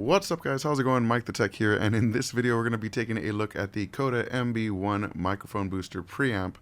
What's up guys, how's it going? MikeTheTech here, and in this video we're going to be taking a look at the Coda MB-1 microphone booster preamp.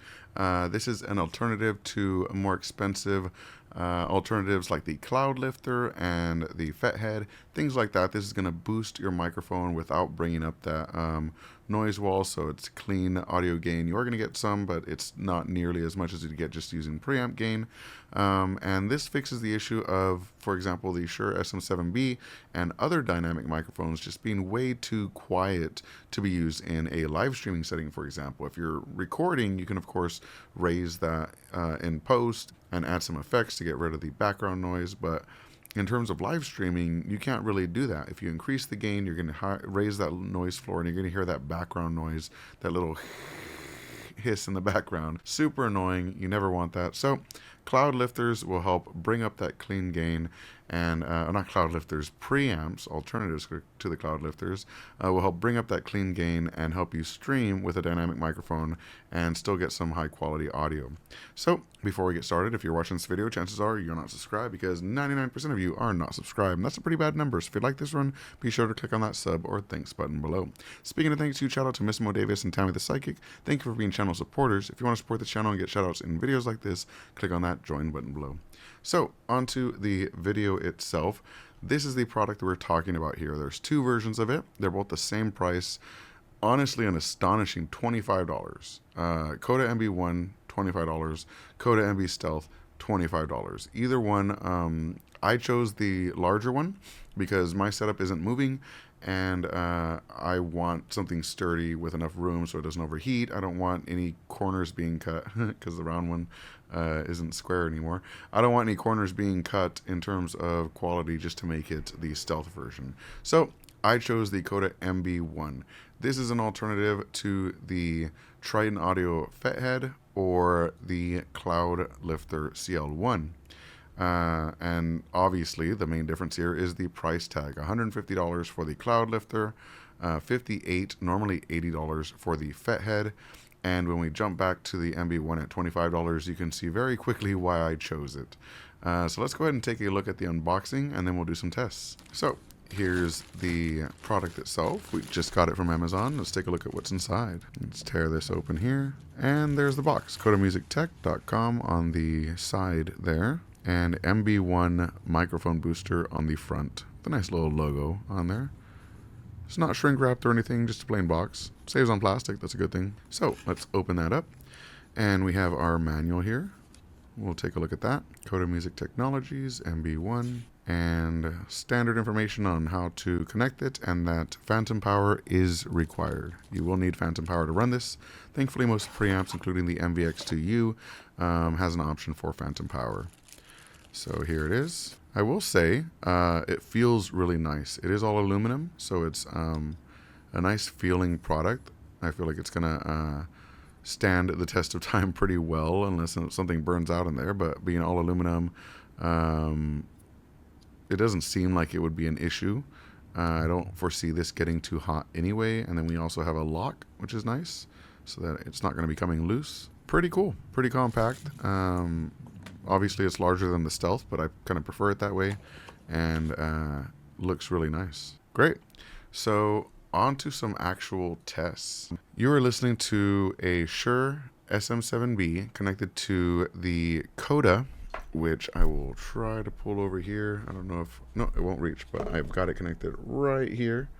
This is an alternative to more expensive alternatives like the Cloud Lifter and the Fethead, things like that. This is going to boost your microphone without bringing up that noise wall, so it's clean audio gain. You are going to get some, but it's not nearly as much as you get just using preamp gain. And this fixes the issue of, for example, the Shure SM7B and other dynamic microphones just being way too quiet to be used in a live streaming setting, for example. If you're recording, you can of course raise that in post and add some effects to get rid of the background noise, but in terms of live streaming, you can't really do that. If you increase the gain, you're going to raise that noise floor, and you're going to hear that background noise, that little hiss in the background. Super annoying. You never want that. So cloud lifters will help bring up that clean gain, and not cloud lifters, preamps, alternatives to the cloud lifters, will help bring up that clean gain and help you stream with a dynamic microphone and still get some high quality audio. So before we get started, if you're watching this video, chances are you're not subscribed, because 99% of you are not subscribed, and that's a pretty bad number. So if you like this run, be sure to click on that sub or thanks button below. Speaking of thanks, huge shout out to Miss Mo Davis and Tammy the Psychic. Thank you for being channel supporters. If you want to support the channel and get shout outs in videos like this, click on that join button below. So onto the video itself. This is the product that we're talking about here. There's two versions of it. They're both the same price. Honestly, an astonishing $25. Coda MB-1, $25. Coda MB Stealth, $25. Either one. I chose the larger one because my setup isn't moving, and I want something sturdy with enough room so it doesn't overheat. I don't want any corners being cut because the round one isn't square anymore. I don't want any corners being cut in terms of quality just to make it the stealth version. So I chose the Coda MB-1. This is an alternative to the Triton Audio Fethead or the Cloud Lifter CL1. And obviously the main difference here is the price tag. $150 for the Cloud Lifter, $58, normally $80 for the Fethead. And when we jump back to the MB-1 at $25, you can see very quickly why I chose it. So let's go ahead and take a look at the unboxing, and then we'll do some tests. So here's the product itself. We just got it from Amazon. Let's take a look at what's inside. Let's tear this open here. And there's the box. CodaMusicTech.com on the side there, and MB-1 microphone booster on the front. The nice little logo on there. It's not shrink wrapped or anything, just a plain box. Saves on plastic, that's a good thing. So let's open that up. And we have our manual here. We'll take a look at that. Coda Music Technologies, MB-1, and standard information on how to connect it, and that phantom power is required. You will need phantom power to run this. Thankfully, most preamps, including the MVX2U, has an option for phantom power. So here it is. I will say it feels really nice. It is all aluminum, so it's a nice feeling product. I feel like it's gonna stand the test of time pretty well, unless something burns out in there. But being all aluminum, it doesn't seem like it would be an issue. I don't foresee this getting too hot anyway. And then we also have a lock, which is nice, so that it's not going to be coming loose. Pretty cool, pretty compact. Obviously it's larger than the Stealth, but I kind of prefer it that way, and looks really nice. Great. So on to some actual tests. You are listening to a Shure SM7B connected to the Coda, which I will try to pull over here. I don't know if, no, it won't reach, but I've got it connected right here.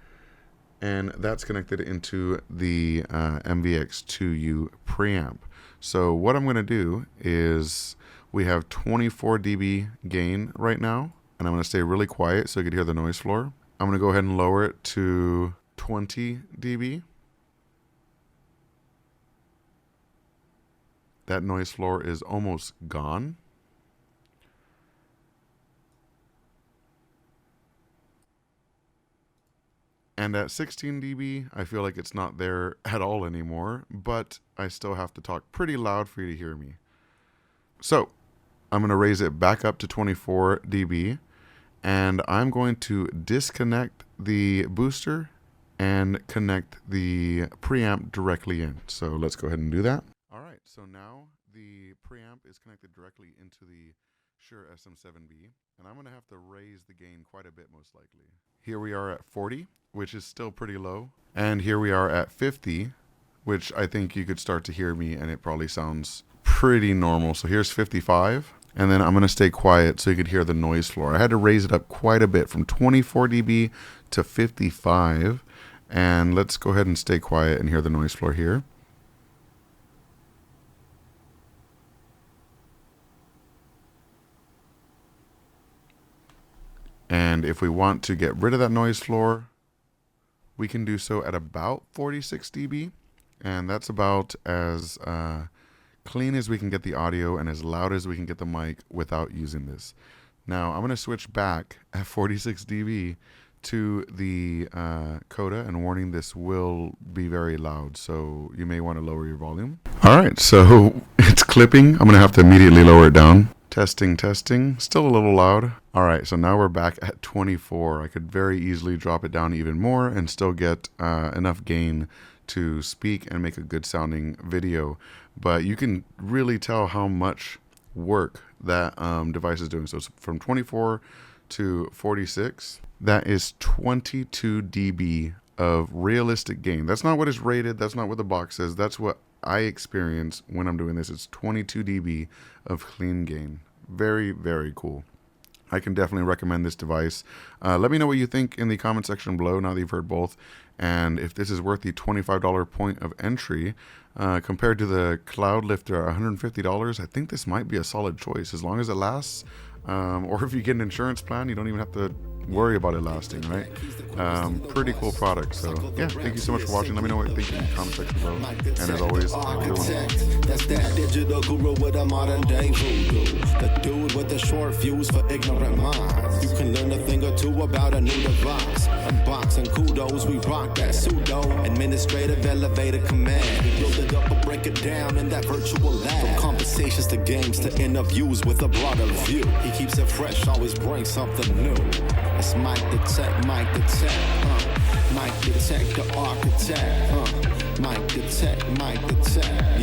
And that's connected into the MVX2U preamp. So what I'm going to do is, we have 24 dB gain right now, and I'm going to stay really quiet so you can hear the noise floor. I'm going to go ahead and lower it to 20 dB. That noise floor is almost gone. And at 16 dB, I feel like it's not there at all anymore, but I still have to talk pretty loud for you to hear me. So I'm going to raise it back up to 24 dB, and I'm going to disconnect the booster and connect the preamp directly in. So let's go ahead and do that. All right, so now the preamp is connected directly into the Shure SM7B, and I'm going to have to raise the gain quite a bit most likely. Here we are at 40, which is still pretty low. And here we are at 50, which I think you could start to hear me and it probably sounds pretty normal. So here's 55. And then I'm going to stay quiet so you could hear the noise floor. I had to raise it up quite a bit from 24 dB to 55. And let's go ahead and stay quiet and hear the noise floor here. And if we want to get rid of that noise floor, we can do so at about 46 dB. And that's about as clean as we can get the audio and as loud as we can get the mic without using this. Now I'm going to switch back at 46 dB to the Coda, and warning, this will be very loud, so you may want to lower your volume. All right, so it's clipping. I'm going to have to immediately lower it down. Testing, testing, still a little loud. All right, so now we're back at 24. I could very easily drop it down even more and still get enough gain to speak and make a good sounding video. But you can really tell how much work that device is doing. So it's from 24 to 46. That is 22 dB of realistic gain. That's not what is rated. That's not what the box says. That's what I experience when I'm doing this. It's 22 dB of clean gain. Very, very cool. I can definitely recommend this device. Let me know what you think in the comment section below now that you've heard both, and if this is worth the $25 point of entry compared to the Cloud Lifter at $150. I think this might be a solid choice as long as it lasts, or if you get an insurance plan, you don't even have to worry about it lasting, right? Pretty cool product. So yeah, thank you so much for watching. Let me know what you think in the comment section below, and as always, have a good one. That's that digital guru with a modern day voodoo, the dude with the short fuse for ignorant minds. You can learn a thing or two about a new device. Unboxing kudos, we rock that pseudo administrative elevator command. We build it up or break it down in that virtual lab. From conversations to games to interviews with a broader view. He keeps it fresh, always brings something new. It's MikeTheTech, MikeTheTech, MikeTheTech, the architect, MikeTheTech, MikeTheTech.